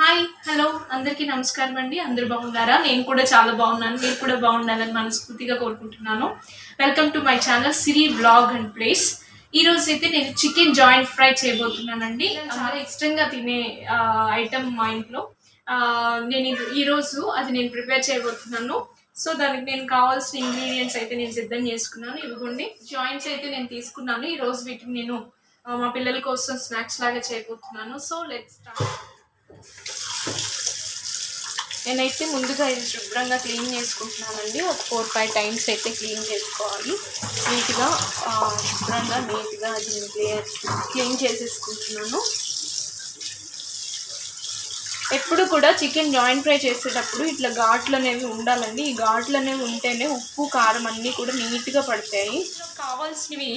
Hi hello అందరికీ నమస్కారం అండి. అందరూ బాగున్నారా? నేను కూడా చాలా బాగున్నాను. మీరు కూడా బాగుండాలని మనస్ఫూర్తిగా కోరుకుంటున్నాను. Welcome to my channel Siri blog and place. ఈ రోజు అయితే నేను చికెన్ జాయింట్ ఫ్రై చేయబోతున్నానండి. చాలా ఇష్టంగా తినే ఐటమ్ మా ఇంట్లో. నేను ఈరోజు అది నేను ప్రిపేర్ చేయబోతున్నాను. సో దానికి నేను కావాల్సిన ఇంగ్రీడియంట్స్ అయితే నేను సిద్ధం చేసుకున్నాను. ఇవ్వండి, జాయింట్స్ అయితే నేను తీసుకున్నాను. ఈరోజు వీటిని నేను మా పిల్లల కోసం స్నాక్స్ లాగా చేయబోతున్నాను. So let's start. నేనైతే ముందుగా ఇది శుభ్రంగా క్లీన్ చేసుకుంటున్నానండి. ఒక 4-5 టైమ్స్ అయితే క్లీన్ చేసుకోవాలి. నీట్గా శుభ్రంగా నీట్గా అది క్లీన్ చేసేసుకుంటున్నాను. ఎప్పుడు కూడా చికెన్ జాయింట్ ఫ్రై చేసేటప్పుడు ఇట్లా ఘాట్లు అనేవి ఉండాలండి. ఈ ఘాట్లు అనేవి ఉంటేనే ఉప్పు కారం అన్నీ కూడా నీట్గా పడతాయి. కావాల్సినవి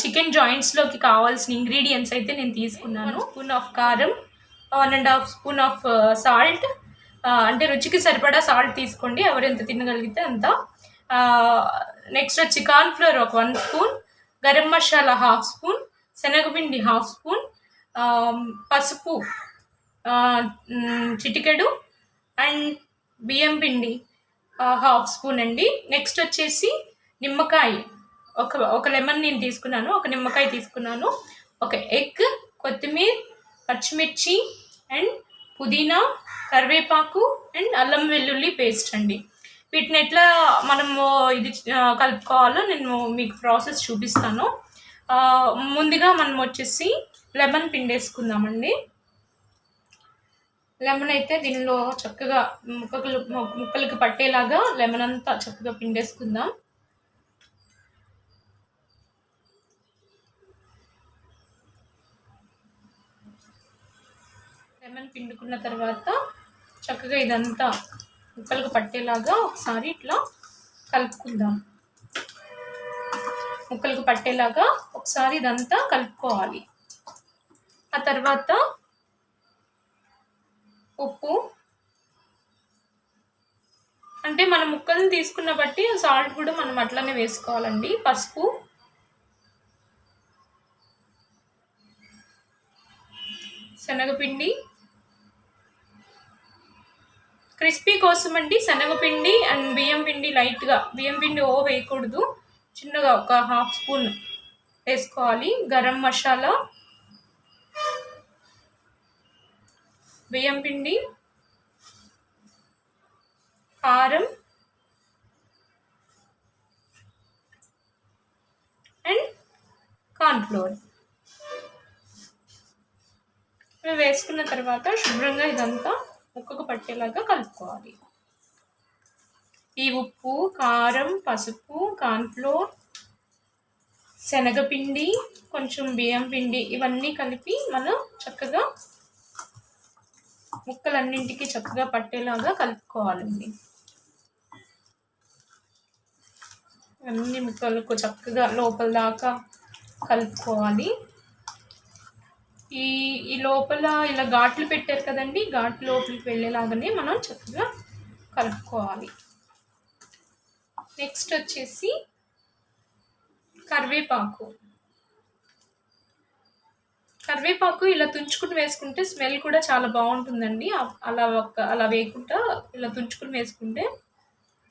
చికెన్ జాయింట్స్లోకి కావాల్సిన ఇంగ్రీడియంట్స్ అయితే నేను తీసుకున్నాను. 1 స్పూన్ ఆఫ్ కారం, 1.5 స్పూన్ ఆఫ్ సాల్ట్, అంటే రుచికి సరిపడా సాల్ట్ తీసుకోండి, ఎవరు ఎంత తినగలిగితే అంత. నెక్స్ట్ వచ్చి కార్న్ఫ్లోర్ ఒక 1 స్పూన్, గరం మసాలా 1/2 స్పూన్, శనగపిండి 1/2 స్పూన్, పసుపు చిటికెడు, అండ్ బియ్యం పిండి 1/2 స్పూన్ అండి. నెక్స్ట్ వచ్చేసి నిమ్మకాయ, ఒక లెమన్ నేను తీసుకున్నాను, ఒక నిమ్మకాయ తీసుకున్నాను, ఒక ఎగ్, కొత్తిమీర, పచ్చిమిర్చి అండ్ పుదీనా, కరివేపాకు అండ్ అల్లం వెల్లుల్లి పేస్ట్ అండి. వీటిని ఎట్లా మనము ఇది కలుపుకోవాలో నేను మీకు ప్రాసెస్ చూపిస్తాను. ముందుగా మనం వచ్చేసి లెమన్ పిండేసుకుందామండి. లెమన్ అయితే దీనిలో చక్కగా ముక్కలకి పట్టేలాగా లెమన్ అంతా చక్కగా పిండేసుకుందాం. లెమన్ పిండుకున్న తర్వాత చక్కగా ఇదంతా ముక్కలకు పట్టేలాగా ఒకసారి ఇట్లా కలుపుకుందాం. ముక్కలకు పట్టేలాగా ఒకసారి ఇదంతా కలుపుకోవాలి. ఆ తర్వాత ఉప్పు, అంటే మనం ముక్కలను తీసుకున్న బట్టి సాల్ట్ కూడా మనం అట్లనే వేసుకోవాలండి. పసుపు, శనగపిండి, క్రిస్పీ కోసం అండి శనగపిండి అండ్ బియ్యం పిండి లైట్గా, బియ్యం పిండి వేయకూడదు, చిన్నగా ఒక 1/2 స్పూన్ వేసుకోవాలి. గరం మసాలా, బియ్యం పిండి, కారం అండ్ కార్న్ఫ్లోర్ ఇవి వేసుకున్న తర్వాత శుభ్రంగా ఇదంతా ముక్కకు పట్టేలాగా కలుపుకోవాలి. ఈ ఉప్పు, కారం, పసుపు, కార్న్ఫ్లోర్, శనగపిండి, కొంచెం బియ్యం పిండి ఇవన్నీ కలిపి మనం చక్కగా ముక్కలన్నింటికి చక్కగా పట్టేలాగా కలుపుకోవాలండి. అన్ని ముక్కలకు చక్కగా లోపల దాకా కలుపుకోవాలి. ఈ లోపల ఇలా ఘాట్లు పెట్టారు కదండి, ఘాట్లు లోపలికి వెళ్ళేలాగానే మనం చక్కగా కలుపుకోవాలి. నెక్స్ట్ వచ్చేసి కరివేపాకు ఇలా తుంచుకుని వేసుకుంటే స్మెల్ కూడా చాలా బాగుంటుందండి. అలా వేయకుండా ఇలా తుంచుకుని వేసుకుంటే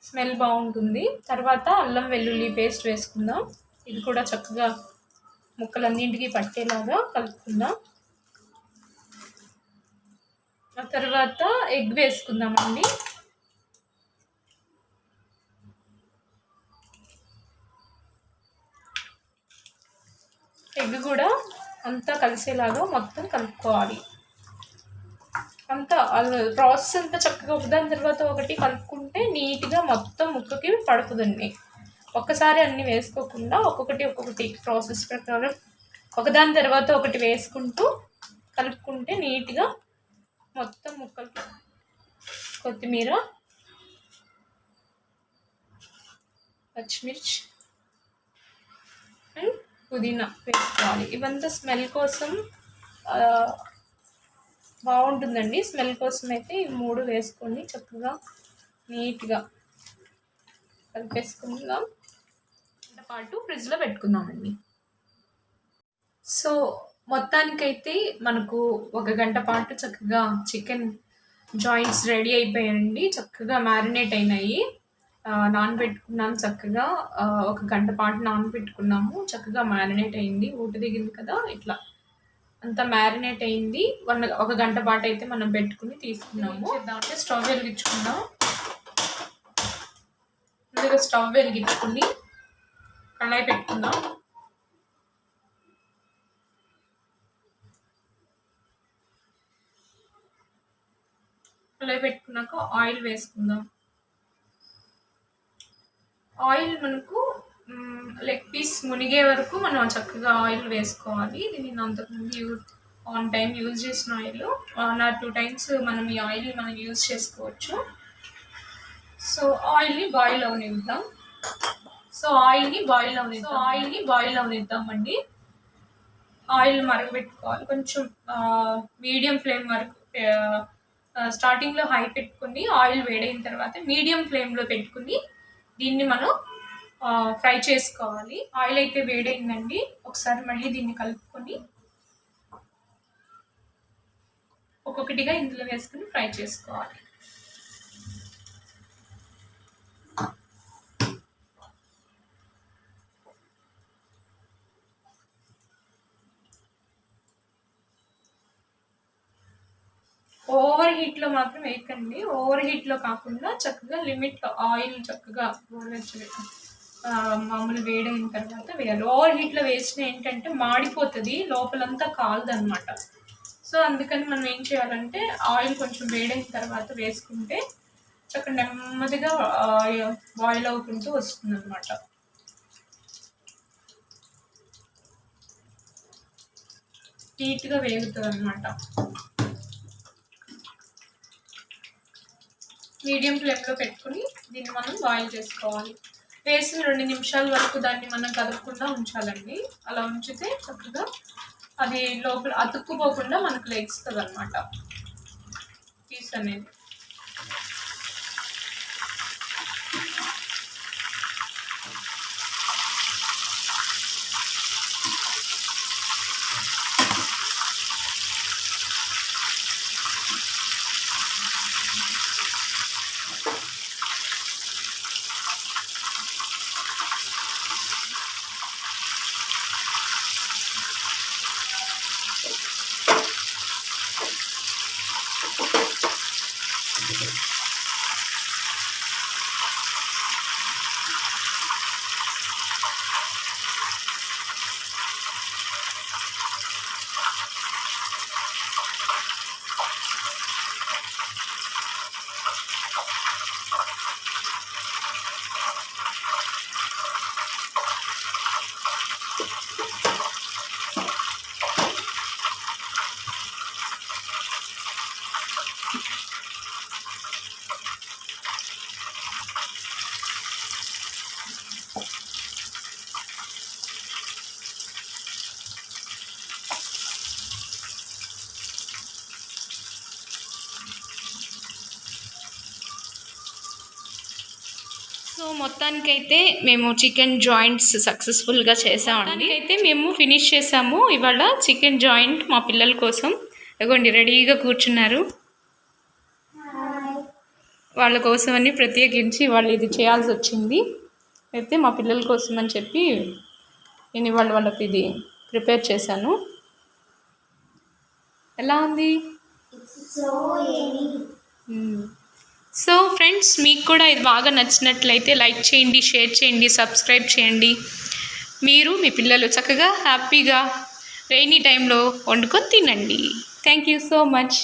స్మెల్ బాగుంటుంది. తర్వాత అల్లం వెల్లుల్లి పేస్ట్ వేసుకుందాం. ఇది కూడా చక్కగా ముక్కలన్నింటికి పట్టేలాగా కలుపుకుందాం. ఆ తర్వాత ఎగ్ వేసుకుందామండి. ఎగ్ కూడా అంతా కలిసేలాగా మొత్తం కలుపుకోవాలి. అంతా ప్రాసెస్ అంతా చక్కగా దాని తర్వాత ఒకటి కలుపుకుంటే నీట్గా మొత్తం ముక్కకి పడుతుందండి. ఒక్కసారి అన్నీ వేసుకోకుండా ఒక్కొక్కటి ప్రాసెస్ ప్రకారం ఒకదాని తర్వాత ఒకటి వేసుకుంటూ కలుపుకుంటే నీట్గా మొత్తం ముక్కలకి కొత్తిమీర, పచ్చిమిర్చి అండ్ పుదీనా వేసుకోవాలి. ఇవంతా స్మెల్ కోసం బాగుంటుందండి. స్మెల్ కోసం అయితే ఈ 3 వేసుకొని చక్కగా నీట్గా కలిపేసుకుందాం. పాటు ఫ్రిడ్జ్లో పెట్టుకుందామండి. సో మొత్తానికైతే మనకు 1 గంట పాటు చక్కగా చికెన్ జాయింట్స్ రెడీ అయిపోయాయండి, చక్కగా మ్యారినేట్ అయినాయి. నానబెట్టుకున్నాను చక్కగా, 1 గంట పాటు నానబెట్టుకున్నాము. చక్కగా మ్యారినేట్ అయింది, ఊట దిగింది కదా, ఇట్లా అంతా మ్యారినేట్ అయింది. 1 గంట పాటు అయితే మనం పెట్టుకుని తీసుకున్నాము. అంటే స్టవ్ వెలిగించుకుందాం. ముందుగా స్టవ్ వెలిగించుకుని కళాయి పెట్టుకుందాం. కళాయి పెట్టుకున్నాక ఆయిల్ వేసుకుందాం. ఆయిల్ మనకు లెగ్ పీస్ మునిగే వరకు మనం చక్కగా ఆయిల్ వేసుకోవాలి. ఇది నేను అంతకుముందు ఆన్ టైం యూజ్ చేసిన ఆయిల్, 1 or 2 times మనం ఈ ఆయిల్ మనం యూజ్ చేసుకోవచ్చు. సో ఆయిల్ని బాయిల్ అవనిద్దాం. ఆయిల్ని బాయిల్ అవనిద్దామండి. ఆయిల్ మరగబెట్టుకోవాలి కొంచెం, మీడియం ఫ్లేమ్ వరకు. స్టార్టింగ్లో హై పెట్టుకుని ఆయిల్ వేడైన తర్వాత మీడియం ఫ్లేమ్లో పెట్టుకుని దీన్ని మనం ఫ్రై చేసుకోవాలి. ఆయిల్ అయితే వేడైందండి, ఒకసారి మళ్ళీ దీన్ని కలుపుకొని ఒక్కొక్కటిగా ఇందులో వేసుకుని ఫ్రై చేసుకోవాలి. ఓవర్ హీట్లో మాత్రం వేయకండి. ఓవర్ హీట్లో కాకుండా చక్కగా లిమిట్లో ఆయిల్ చక్కగా మామూలు వేడైన తర్వాత వేయాలి. ఓవర్ హీట్లో వేసిన ఏంటంటే మాడిపోతుంది, లోపలంతా కాలదనమాట. సో అందుకని మనం ఏం చేయాలంటే ఆయిల్ కొంచెం వేడైన తర్వాత వేసుకుంటే చక్కగా నెమ్మదిగా బాయిల్ అవుకుంటూ వస్తుంది అనమాట. నీట్గా వేగుతుంది అనమాట. మీడియం ఫ్లేమ్లో పెట్టుకుని దీన్ని మనం బాయిల్ చేసుకోవాలి. వేసిన 2 నిమిషాల వరకు దాన్ని మనం కదపకుండా ఉంచాలండి. అలా ఉంచితే చక్కగా అది లోపల అతుక్కుపోకుండా మనకు లేస్తుంది అనమాట పీస్ అనేది. సో మొత్తానికైతే మేము చికెన్ జాయింట్స్ సక్సెస్ఫుల్గా చేసామండి. అయితే మేము ఫినిష్ చేసాము ఇవాళ చికెన్ జాయింట్ మా పిల్లల కోసం. ఇదిగోండి రెడీగా కూర్చున్నారు. వాళ్ళ కోసం అని ప్రత్యేకించి వాళ్ళు ఇది చేయాల్సి వచ్చింది. అయితే మా పిల్లల కోసం అని చెప్పి నేను ఇవాళ వాళ్ళకి ఇది ప్రిపేర్ చేశాను. ఎలా ఉంది? సో ఫ్రెండ్స్, మీకు కూడా ఇది బాగా నచ్చినట్లయితే లైక్ చేయండి, షేర్ చేయండి, సబ్స్క్రైబ్ చేయండి. మీరు మీ పిల్లలు చక్కగా హ్యాపీగా రెయినీ టైంలో వండుకొని తినండి. Thank you so much.